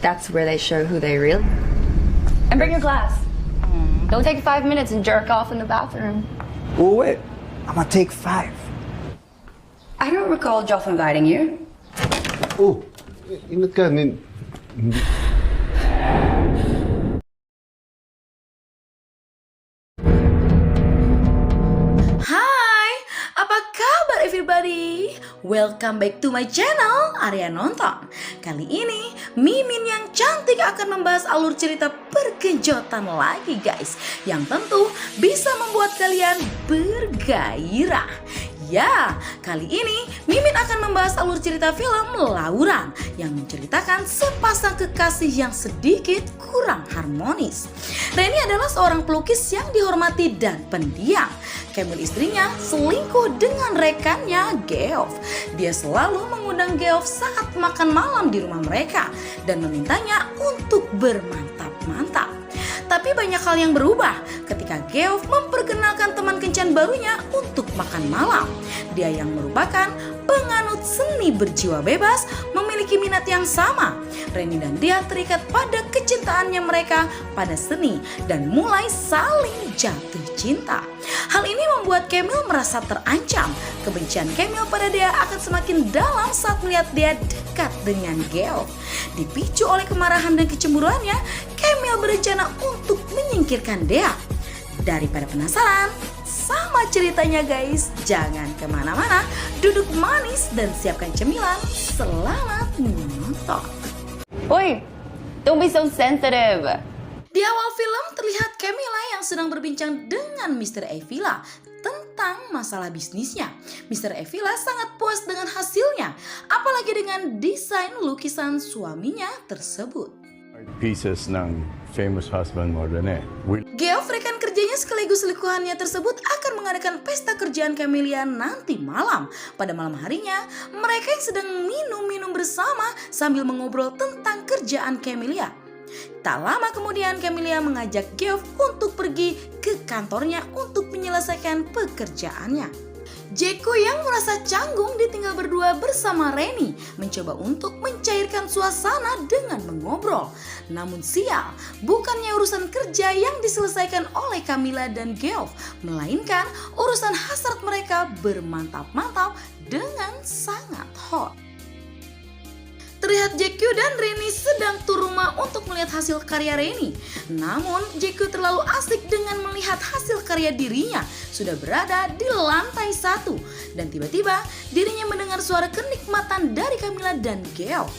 That's where they show who they really. And bring your glass. Don't take 5 minutes and jerk off in the bathroom. Well, wait. I'm gonna take 5. I don't recall Joff inviting you. Oh, ingat ka, hindi. Hai, apa kabar everybody? Welcome back to my channel, Arya Nonton. Kali ini, Mimin yang cantik akan membahas alur cerita berkejutan lagi guys, yang tentu bisa membuat kalian bergairah. Ya, kali ini Mimin akan membahas alur cerita film Lauran yang menceritakan sepasang kekasih yang sedikit kurang harmonis. Reni adalah seorang pelukis yang dihormati dan pendiam. Camille istrinya selingkuh dengan rekannya Geoff. Dia selalu mengundang Geoff saat makan malam di rumah mereka dan memintanya untuk bermantap-mantap. Tapi banyak hal yang berubah ketika Geoff memperkenalkan teman kencan barunya untuk makan malam. Dia yang merupakan penganut seni berjiwa bebas memiliki minat yang sama. Reni dan dia terikat pada kecintaannya mereka pada seni dan mulai saling jatuh cinta. Hal ini membuat Camille merasa terancam. Kebencian Camille pada Dea akan semakin dalam saat melihat Dea dekat dengan Geoff. Dipicu oleh kemarahan dan kecemburuannya, Camille berencana untuk menyingkirkan Dea. Daripada penasaran sama ceritanya guys, jangan kemana-mana, duduk manis dan siapkan cemilan. Selamat menonton. Boy, don't be so sensitive. Di awal film terlihat Camilla yang sedang berbincang dengan Mr. Avila tentang masalah bisnisnya. Mr. Avila sangat puas dengan hasilnya, apalagi dengan desain lukisan suaminya tersebut. Pieces ng famous husband mo, Rene. Geoff, rekan kerjanya sekaligus selingkuhannya tersebut, akan mengadakan pesta kerjaan Camelia nanti malam. Pada malam harinya, mereka yang sedang minum-minum bersama sambil mengobrol tentang kerjaan Camelia. Tak lama kemudian Camelia mengajak Geoff untuk pergi ke kantornya untuk menyelesaikan pekerjaannya. Jaco yang merasa canggung ditinggal berdua bersama Reni mencoba untuk mencairkan suasana dengan mengobrol. Namun sial, bukannya urusan kerja yang diselesaikan oleh Camilla dan Geoff, melainkan urusan hasrat mereka bermantap-mantap dengan sangat hot. Terlihat Jaco dan Reni sedang tur rumah untuk melihat hasil karya Reni. Namun Jaco terlalu asik dengan melihat hasil karya dirinya sudah berada di lantai 1. Dan tiba-tiba dirinya mendengar suara kenikmatan dari Camilla dan Geoff.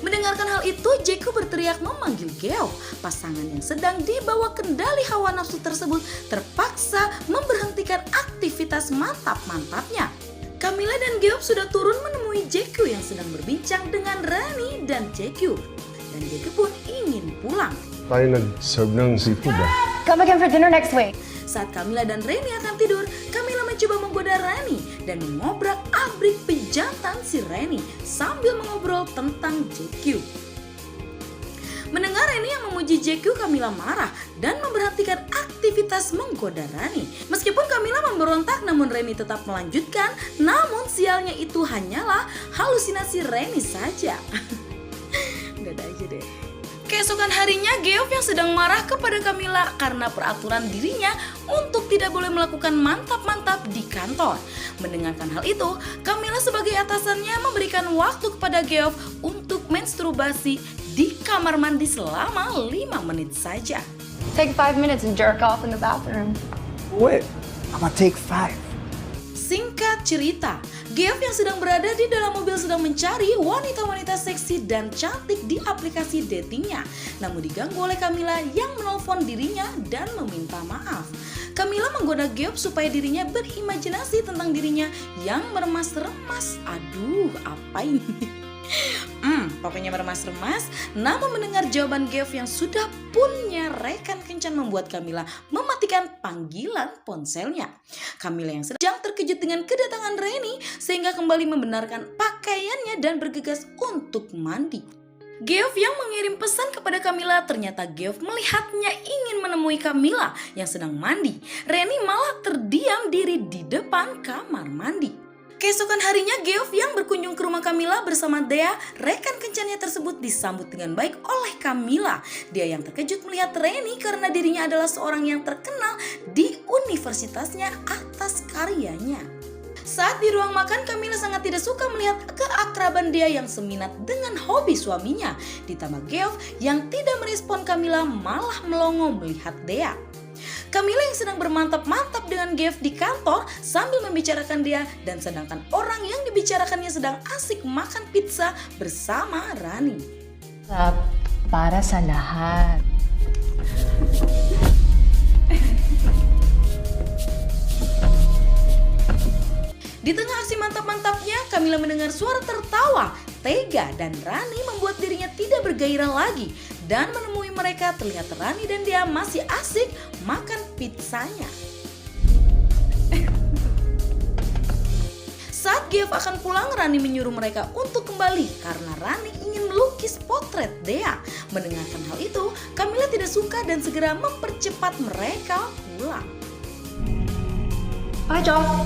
Mendengarkan hal itu, Jaco berteriak memanggil Geoff. Pasangan yang sedang dibawa kendali hawa nafsu tersebut terpaksa memberhentikan aktivitas mantap-mantapnya. Camilla dan Geoff sudah turun menemui Jaco yang sedang berbincang dengan Rani dan Jaco. Dan Jaco pun ingin pulang. Tayo nag-serve ng seafood Come again for dinner next week. Saat Camilla dan Reni akan tidur, Camilla mencoba menggoda Rani dan mengobrak-abrik pejantan si Reni sambil mengobrol tentang Jaco. Mendengar Reni yang memuji Jaco, Camilla marah dan memberhentikan aktivitas menggoda Rani. Meskipun Camilla memberontak, namun Reni tetap melanjutkan. Namun sialnya itu hanyalah halusinasi Reni saja. Dadah aja deh. Keesokan harinya, Geoff yang sedang marah kepada Camilla karena peraturan dirinya untuk tidak boleh melakukan mantap-mantap di kantor. Mendengarkan hal itu, Camilla sebagai atasannya memberikan waktu kepada Geoff untuk menstruasi di kamar mandi selama 5 menit saja. Take 5 minutes and jerk off in the bathroom. Wait. I'm gonna take 5. Singkat cerita, Geoff yang sedang berada di dalam mobil sedang mencari wanita-wanita seksi dan cantik di aplikasi datingnya. Namun diganggu oleh Camilla yang menelpon dirinya dan meminta maaf. Camilla menggoda Geoff supaya dirinya berimajinasi tentang dirinya yang meremas-remas. Aduh, apa ini? Pokoknya meremas-remas. Namun mendengar jawaban Geoff yang sudah punya rekan kencan membuat Camilla mematikan panggilan ponselnya. Camilla yang sedang terkejut dengan kedatangan Reni sehingga kembali membenarkan pakaiannya dan bergegas untuk mandi. Geoff yang mengirim pesan kepada Camilla, ternyata Geoff melihatnya ingin menemui Camilla yang sedang mandi. Reni malah terdiam diri di depan kamar mandi. Keesokan harinya, Geoff yang berkunjung ke rumah Camilla bersama Dea, rekan kencannya tersebut disambut dengan baik oleh Camilla. Dia yang terkejut melihat Reni karena dirinya adalah seorang yang terkenal di universitasnya atas karyanya. Saat di ruang makan, Camilla sangat tidak suka melihat keakraban Dea yang seminat dengan hobi suaminya. Ditambah Geoff yang tidak merespon Camilla malah melongo melihat Dea. Camilla yang sedang bermantap-mantap dengan Geoff di kantor sambil membicarakan dia, dan sedangkan orang yang dibicarakannya sedang asik makan pizza bersama Rani. Para sa lahat. Di tengah aksi mantap-mantapnya, Camilla mendengar suara tertawa tega dan Rani membuat dirinya tidak bergairah lagi. Dan menemui mereka, terlihat Rani dan dia masih asik makan pizzanya. Saat Geoff akan pulang, Rani menyuruh mereka untuk kembali karena Rani ingin melukis potret Dea. Mendengarkan hal itu, Camilla tidak suka dan segera mempercepat mereka pulang. Bye, Joff.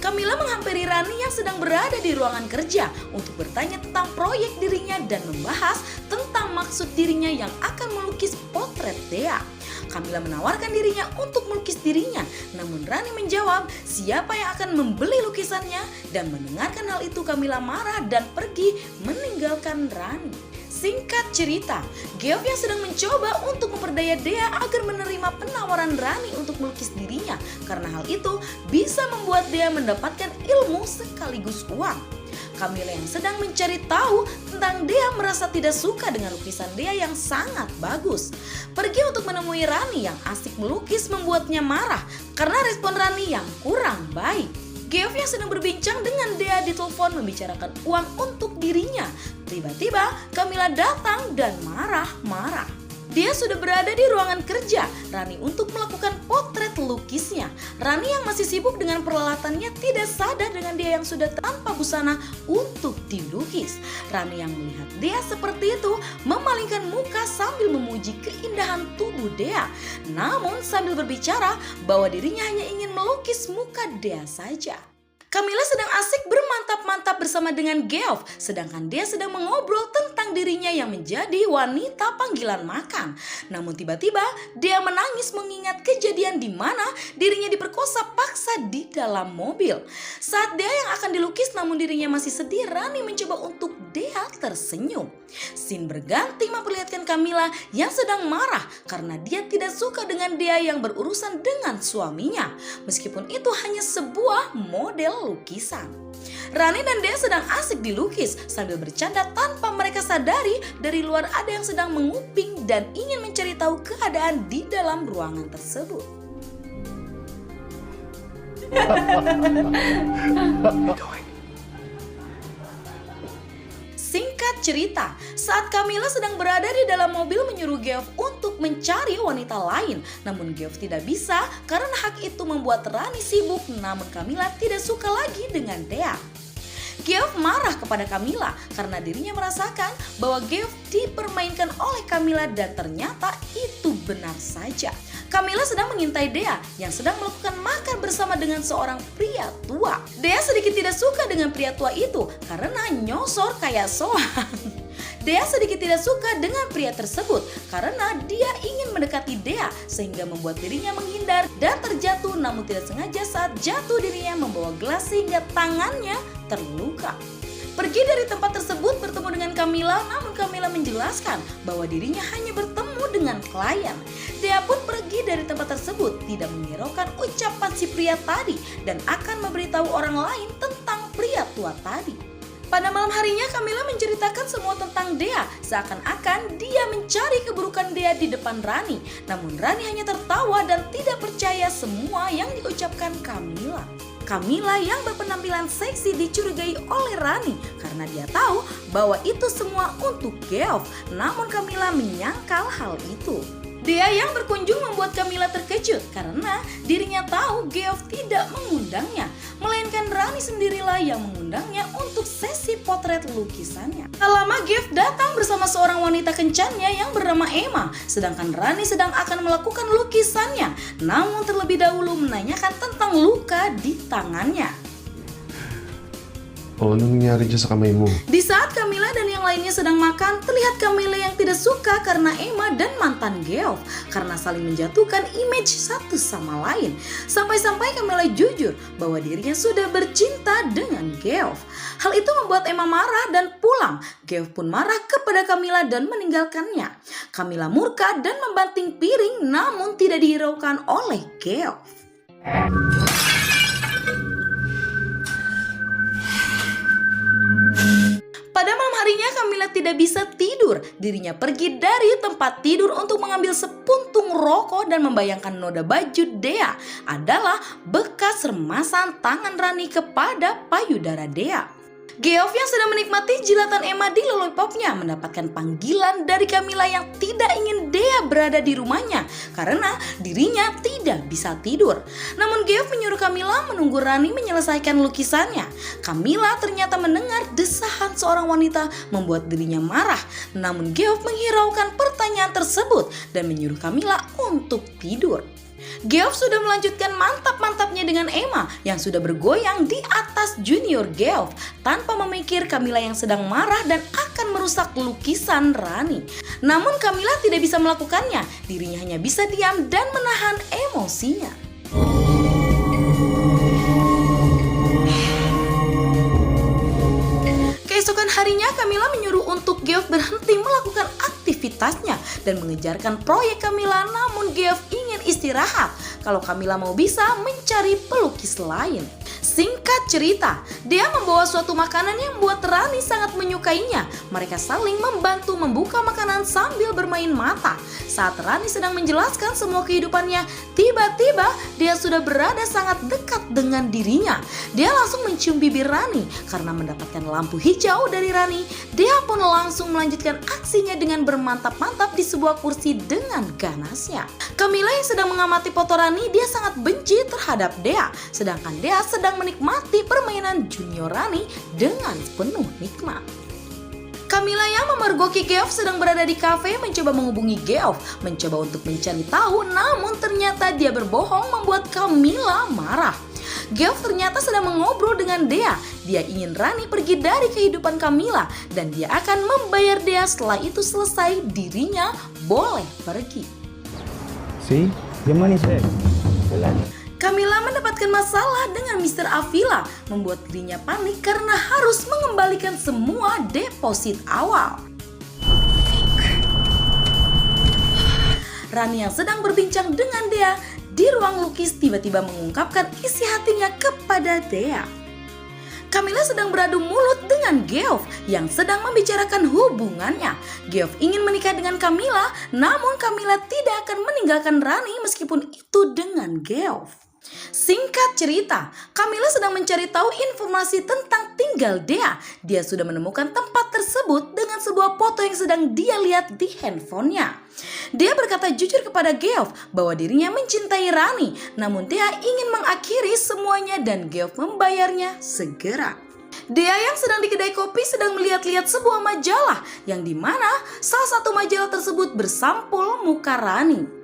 Camilla menghampiri Rani yang sedang berada di ruangan kerja untuk bertanya tentang proyek dirinya dan membahas tentang maksud dirinya yang akan melukis potret Dea. Camilla menawarkan dirinya untuk melukis dirinya, namun Rani menjawab siapa yang akan membeli lukisannya, dan mendengarkan hal itu Camilla marah dan pergi meninggalkan Rani. Singkat cerita, Geoff yang sedang mencoba untuk memperdaya Dea agar menerima penawaran Rani untuk melukis dirinya, karena hal itu bisa membuat Dea mendapatkan ilmu sekaligus uang. Camilla yang sedang mencari tahu tentang Dea merasa tidak suka dengan lukisan Dea yang sangat bagus. Pergi untuk menemui Rani yang asik melukis membuatnya marah karena respon Rani yang kurang baik. Geoff yang sedang berbincang dengan Dea di telepon membicarakan uang untuk dirinya. Tiba-tiba Camilla datang dan marah-marah. Dia sudah berada di ruangan kerja Rani untuk melakukan potret lukisnya. Rani yang masih sibuk dengan peralatannya tidak sadar dengan dia yang sudah tanpa busana untuk dilukis. Rani yang melihat Dea seperti itu memalingkan muka sambil memuji keindahan tubuh Dea. Namun sambil berbicara bahwa dirinya hanya ingin melukis muka Dea saja. Camilla sedang asik bermantap-mantap bersama dengan Geoff, sedangkan dia sedang mengobrol tentang dirinya yang menjadi wanita panggilan makan. Namun tiba-tiba dia menangis mengingat kejadian di mana dirinya diperkosa paksa di dalam mobil. Saat Dea yang akan dilukis namun dirinya masih sedih, Rani mencoba untuk Dea tersenyum. Scene berganti memperlihatkan Camilla yang sedang marah karena dia tidak suka dengan Dea yang berurusan dengan suaminya, meskipun itu hanya sebuah model lukisan. Rani dan Dea sedang asik dilukis sambil bercanda tanpa mereka sadari dari luar ada yang sedang menguping dan ingin mencari tahu keadaan di dalam ruangan tersebut. Singkat cerita, saat Camilla sedang berada di dalam mobil menyuruh Geoff untuk mencari wanita lain. Namun Geoff tidak bisa karena hak itu membuat Rani sibuk, namun Camilla tidak suka lagi dengan Dea. Geoff marah kepada Camilla karena dirinya merasakan bahwa Geoff dipermainkan oleh Camilla dan ternyata itu benar saja. Camilla sedang mengintai Dea yang sedang melakukan makan bersama dengan seorang pria tua. Dea sedikit tidak suka dengan pria tua itu karena nyosor kayak soang. Dea sedikit tidak suka dengan pria tersebut karena dia ingin mendekati Dea sehingga membuat dirinya menghindar dan terjatuh, namun tidak sengaja saat jatuh dirinya membawa gelas sehingga tangannya terluka. Pergi dari tempat tersebut bertemu dengan Camilla, namun Camilla menjelaskan bahwa dirinya hanya bertemu dengan klien. Dea pun pergi dari tempat tersebut tidak menghiraukan ucapan si pria tadi dan akan memberitahu orang lain tentang pria tua tadi. Pada malam harinya Camilla menceritakan semua tentang Dea, seakan-akan dia mencari keburukan Dea di depan Rani. Namun Rani hanya tertawa dan tidak percaya semua yang diucapkan Camilla. Camilla yang berpenampilan seksi dicurigai oleh Rani karena dia tahu bahwa itu semua untuk Geoff. Namun Camilla menyangkal hal itu. Dea yang berkunjung membuat Camilla terkejut karena dirinya tahu Geoff tidak mengundangnya, melainkan Rani sendirilah yang mengundangnya untuk sesi potret lukisannya. Tak lama Geoff datang bersama seorang wanita kencannya yang bernama Emma, sedangkan Rani sedang akan melakukan lukisannya, namun terlebih dahulu menanyakan tentang luka di tangannya. Oh, anong nangyari dyan sa kamay mo? Di saat Camilla dan yang lainnya sedang makan, terlihat Camilla yang tidak suka karena Emma dan mantan Geoff karena saling menjatuhkan image satu sama lain. Sampai-sampai Camilla jujur bahwa dirinya sudah bercinta dengan Geoff. Hal itu membuat Emma marah dan pulang. Geoff pun marah kepada Camilla dan meninggalkannya. Camilla murka dan membanting piring namun tidak dihiraukan oleh Geoff. Pada malam harinya Camilla tidak bisa tidur. Dirinya pergi dari tempat tidur untuk mengambil sepuntung rokok dan membayangkan noda baju Dea adalah bekas remasan tangan Rani kepada payudara Dea. Geoff yang sedang menikmati jilatan Emma di lollipopnya mendapatkan panggilan dari Camilla yang tidak ingin Dea berada di rumahnya karena dirinya tidak bisa tidur. Namun Geoff menyuruh Camilla menunggu Rani menyelesaikan lukisannya. Camilla ternyata mendengar desahan seorang wanita membuat dirinya marah. Namun Geoff menghiraukan pertanyaan tersebut dan menyuruh Camilla untuk tidur. Geoff sudah melanjutkan mantap-mantapnya dengan Emma yang sudah bergoyang di atas junior Geoff tanpa memikir Camilla yang sedang marah dan akan merusak lukisan Rani. Namun Camilla tidak bisa melakukannya, dirinya hanya bisa diam dan menahan emosinya. Keesokan harinya Camilla menyuruh untuk Geoff berhenti melakukan aktivitasnya dan mengejarkan proyek Camilla, namun Geoff ingin istirahat kalau Camilla mau bisa mencari pelukis lain. Singkat cerita, dia membawa suatu makanan yang membuat Rani sangat menyukainya. Mereka saling membantu membuka makanan sambil bermain mata. Saat Rani sedang menjelaskan semua kehidupannya, tiba-tiba dia sudah berada sangat dekat dengan dirinya. Dia langsung mencium bibir Rani. Karena mendapatkan lampu hijau dari Rani, dia pun langsung melanjutkan aksinya dengan bermantap-mantap di sebuah kursi dengan ganasnya. Camilla yang sedang mengamati foto Rani, dia sangat benci terhadap Dea. Sedangkan Dea sedang menikmati permainan junior Rani dengan penuh nikmat. Camilla yang memergoki Geoff sedang berada di kafe mencoba menghubungi Geoff, mencoba untuk mencari tahu, namun ternyata dia berbohong membuat Camilla marah. Geoff ternyata sedang mengobrol dengan Dea. Dia ingin Rani pergi dari kehidupan Camilla dan dia akan membayar Dea. Setelah itu selesai, dirinya boleh pergi. See? Your money's here. Camilla mendapatkan masalah dengan Mr. Avila, membuat dirinya panik karena harus mengembalikan semua deposit awal. Rani yang sedang berbincang dengan Dea di ruang lukis tiba-tiba mengungkapkan isi hatinya kepada Dea. Camilla sedang beradu mulut dengan Geoff yang sedang membicarakan hubungannya. Geoff ingin menikah dengan Camilla, namun Camilla tidak akan meninggalkan Rani meskipun itu dengan Geoff. Singkat cerita, Camilla sedang mencari tahu informasi tentang tinggal Dea. Dia sudah menemukan tempat tersebut dengan sebuah foto yang sedang dia lihat di handphonenya. Dia berkata jujur kepada Geoff bahwa dirinya mencintai Rani, namun Dea ingin mengakhiri semuanya dan Geoff membayarnya segera. Dea yang sedang di kedai kopi sedang melihat-lihat sebuah majalah yang dimana salah satu majalah tersebut bersampul muka Rani.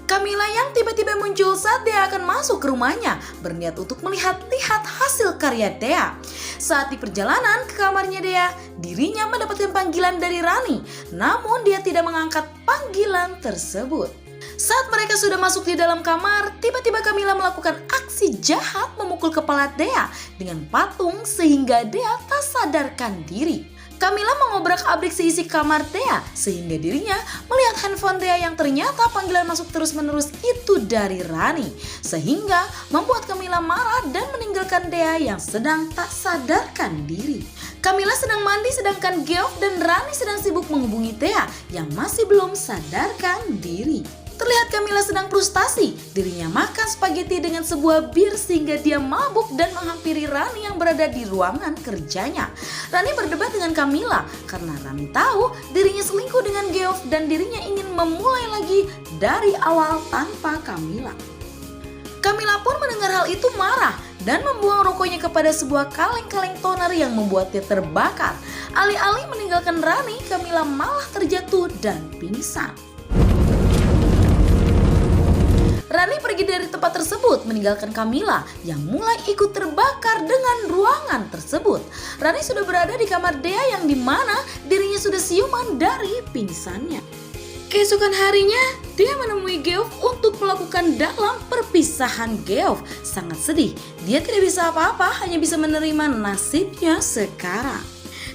Camilla yang tiba-tiba muncul saat Dea akan masuk ke rumahnya, berniat untuk melihat-lihat hasil karya Dea. Saat di perjalanan ke kamarnya Dea, dirinya mendapatkan panggilan dari Rani, namun dia tidak mengangkat panggilan tersebut. Saat mereka sudah masuk di dalam kamar, tiba-tiba Camilla melakukan aksi jahat memukul kepala Dea dengan patung sehingga Dea tak sadarkan diri. Camilla mengobrak-abrik seisi kamar Dea sehingga dirinya melihat handphone Dea yang ternyata panggilan masuk terus-menerus itu dari Rani, sehingga membuat Camilla marah dan meninggalkan Dea yang sedang tak sadarkan diri. Camilla sedang mandi sedangkan Geoff dan Rani sedang sibuk menghubungi Dea yang masih belum sadarkan diri. Terlihat Camilla sedang frustasi, dirinya makan spaghetti dengan sebuah bir sehingga dia mabuk dan menghampiri Rani yang berada di ruangan kerjanya. Rani berdebat dengan Camilla karena Rani tahu dirinya selingkuh dengan Geoff dan dirinya ingin memulai lagi dari awal tanpa Camilla. Camilla pun mendengar hal itu marah dan membuang rokoknya kepada sebuah kaleng-kaleng toner yang membuatnya terbakar. Alih-alih meninggalkan Rani, Camilla malah terjatuh dan pingsan. Rani pergi dari tempat tersebut meninggalkan Camilla yang mulai ikut terbakar pernikahan tersebut. Rani sudah berada di kamar Dea yang dimana dirinya sudah siuman dari pingsannya. Keesokan harinya, dia menemui Geoff untuk melakukan dalam perpisahan. Geoff sangat sedih. Dia tidak bisa apa-apa, hanya bisa menerima nasibnya sekarang.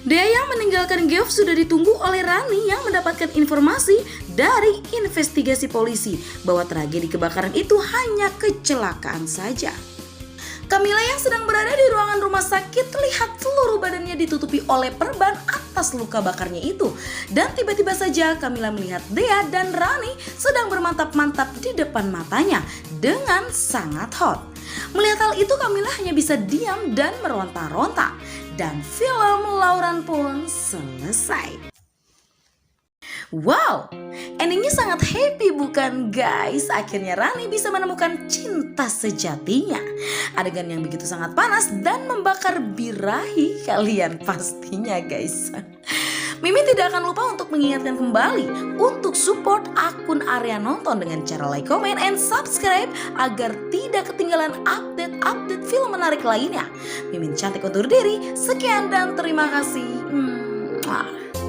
Dea yang meninggalkan Geoff sudah ditunggu oleh Rani yang mendapatkan informasi dari investigasi polisi bahwa tragedi kebakaran itu hanya kecelakaan saja. Camilla yang sedang berada di ruangan rumah sakit terlihat seluruh badannya ditutupi oleh perban atas luka bakarnya itu. Dan tiba-tiba saja Camilla melihat Dea dan Rani sedang bermantap-mantap di depan matanya dengan sangat hot. Melihat hal itu Camilla hanya bisa diam dan meronta-ronta. Dan film Lauren pun selesai. Wow, endingnya sangat happy bukan guys? Akhirnya Rani bisa menemukan cinta sejatinya. Adegan yang begitu sangat panas dan membakar birahi kalian pastinya guys. Mimin tidak akan lupa untuk mengingatkan kembali untuk support akun Arya Nonton dengan cara like, comment, and subscribe agar tidak ketinggalan update-update film menarik lainnya. Mimin cantik undur diri, sekian dan terima kasih.